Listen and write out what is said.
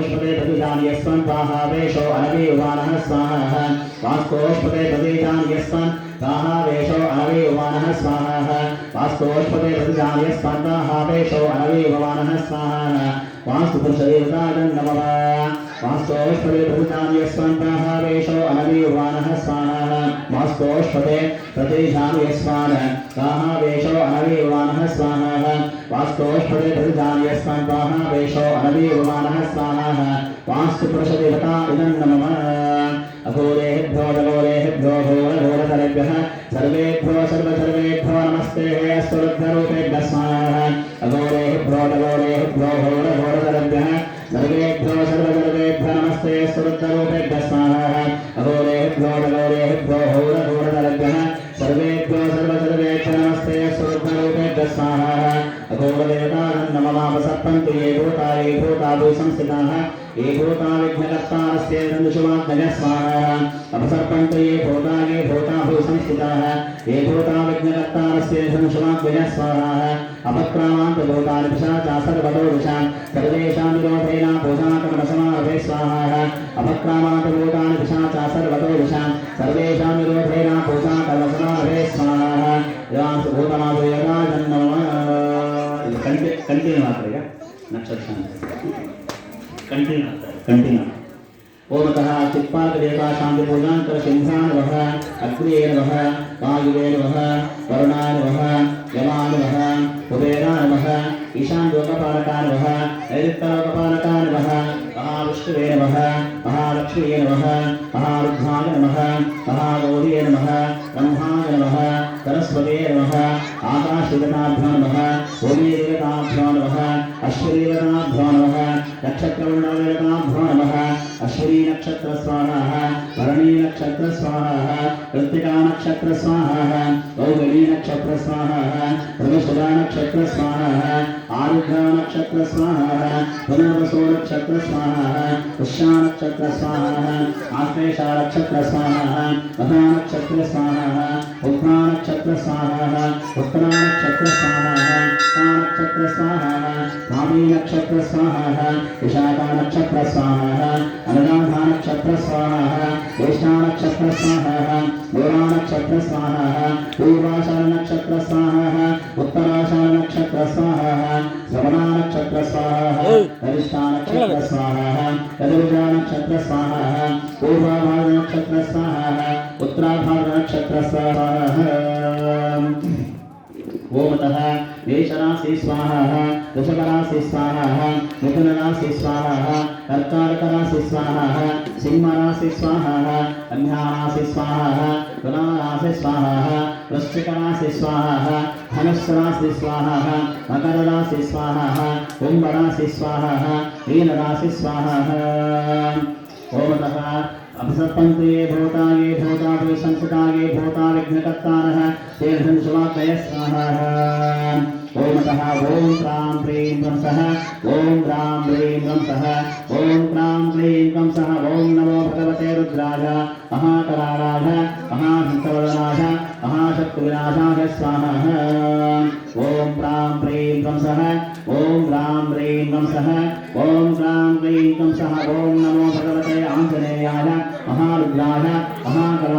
वास्तोष्पदे प्रतिजान्यस्वन् स्वाहावेशो अनवीवानः स्वाहा वास्तोष्पदे प्रतिजान्यस्वन् स्वाहावेशो अनवीवानः स्वाहा वास्तोष्पदे प्रतिजान्यस्वन् स्वाहावेशो अनवीवानः स्वाहा वास्तुपुरुषदेवताय नमः वास्तोष्पदे प्रतिजान्यस्वन् स्वाहावेशो अनवीवानः स्वाहा वास्तोष्पदे प्रतिजान्यस्वन् स्वाहावेशो अनवीवानः स्वाहा वास्तोष्पदे प्रतिजान्यस्वन् स्वाहावेशो अनवीवानः स्वाहा वास्तुपुरुषदेवताय नमः अघोरेभ्यो जगोरेभ्यो घोरघोरतरेभ्यः सर्वेभ्यो सर्वसर्वेभ्यो नमस्ते स्वरुद्धरूपेभ्यः स्वाहा अघोरेभ्यो जगोरेभ्यो घोरघोरतरेभ्यः सर्वेभ्यो सर्वसर्वेभ्यो नमस्ते स्वरुद्धरूपेभ्यः स्वाहा अघोरेभ्यो जगोरेभ्यो घोरघोरतरेभ्यः सर्वेभ्यो सर्वसर्वेभ्यो नमस्ते स्वरुद्धरूपेभ्यः स्वाहा अघोरदेवताय नमः सर्पन्तु ये भूता भूसंस्थिताः ये भूता विघ्नकर्तारस्य संशुवाग्नयः स्वाहा अपसर्पन्तु ये भूता भूसंस्थिताः ये भूता विघ्नकर्तारस्य संशुवाग्नयः स्वाहा अपक्रामान्त भूतानि पिशाचा सर्वतो दिशां सर्वेषां निरोधेन पूजाकर्मसमारभे स्वाहा अपक्रामान्त भूतानि पिशाचा सर्वतो दिशां सर्वेषां निरोधेन पूजाकर्मसमारभे स्वाहा यां भूतमादयता जन्मः कंटिन्यू मात्रेगा नक्षत्र कंटिन्यू ओमतः चित्पालकदेवता शांति पूजांकर सिंहाय नमः अग्निये नमः वायुवे नमः वरुणाय नमः यमाय नमः कुबेराय नमः ईशानलोकपालकाय नमः नैऋत्यलोकपालकाय नमः महाविष्णुवे नमः महालक्ष्मीये नमः महारुद्राय नमः महागौरीये नमः ब्रह्माय नमः सरस्वतीये नमः आकाशदेवताभ्यो नमः भूमिदेवताभ्यो नमः अश्विनीदेवताभ्यो नमः नक्षत्रमण्डलदेवताभ्यो नमः अश्विनी नक्षत्र स्वाहा भरणी नक्षत्र स्वाहा कृत्तिका नक्षत्र स्वाहा गौरी नक्षत्र स्वाहा मृगशिरा नक्षत्र स्वाहा आरुद्रा नक्षत्र स्वाहा पुनर्वसु नक्षत्र स्वाहा पुष्या नक्षत्र स्वाहा आश्लेषा नक्षत्र स्वाहा महा नक्षत्र स्वाहा उग्रा नक्षत्र स्वाहा उत्तरा नक्षत्र स्वाहा नक्षत्र स्वाहा भावी नक्षत्र स्वाहा विशाखा नक्षत्र स्वाहा अनुराधा नक्षत्र स्वाहा ज्येष्ठा नक्षत्र स्वाहा गोरा नक्षत्र स्वाहा पूर्वाषाढ़ नक्षत्र स्वाहा उत्तराषाढ़ नक्षत्र स्वाहा श्रवणा नक्षत्र स्वाहा वरिष्ठा नक्षत्र स्वाहा तदुजा नक्षत्र स्वाहा पूर्वाभाद्र नक्षत्र स्वाहा उत्तराभाद्र नक्षत्र स्वाहा ओमतः मेषराशि स्वाहा वृषभराशि स्वाहा मिथुनराशि स्वाहा कर्काटकराशि स्वाहा सिंहराशि स्वाहा कन्याराशि स्वाहा तुलाराशि स्वाहा वृश्चिकराशि स्वाहा धनुस्सराशि स्वाहा मकरराशि स्वाहा कुंभराशि स्वाहा मीनराशि स्वाहा ओमतः अपसर्पन्तु ये भूता संस्कृता ये भूता विघ्नकर्तारः ते धनुषवाग्नयः स्वाहा ओमतः ओम क्रां प्रीं क्लं सः ओम क्रां प्रीं क्लं सः ओम क्रां प्रीं क्लं सः ओम नमो भगवते रुद्राय महाकरालाय महाशक्तिवदनाय महाशक्तिविनाशाय स्वाहा ओम क्रां प्रीं क्लं सः ओम क्रां प्रीं क्लं सः ओम क्रां प्रीं क्लं सः ओम नमो भगवते आञ्जनेयाय महारुद्राय महाकरालाय